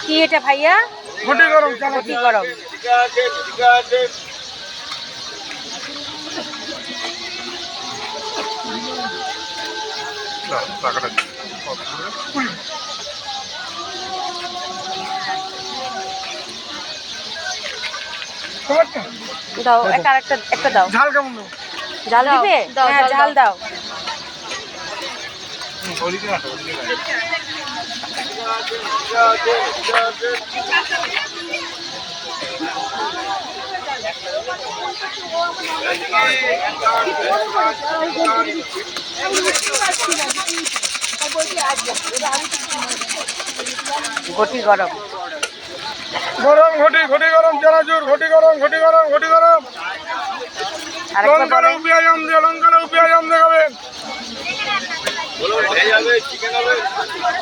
কি এটা ভাইয়া? ঘটি গরম, ঘটি গরম। দাও, একটা দাও। ঝাল কেমন দাও? ঝাল দিবে? হ্যাঁ, ঝাল দাও। ঘটি গরম। গরম ঘটি, ঘটি গরম, চানাচুর, ঘটি গরম, ঘটি গরম, ঘটি গরম। লঙ্কালেও পেঁয়াজ আম দিয়ে, লঙ্কালেও পেঁয়াজ আম দেখাবেন।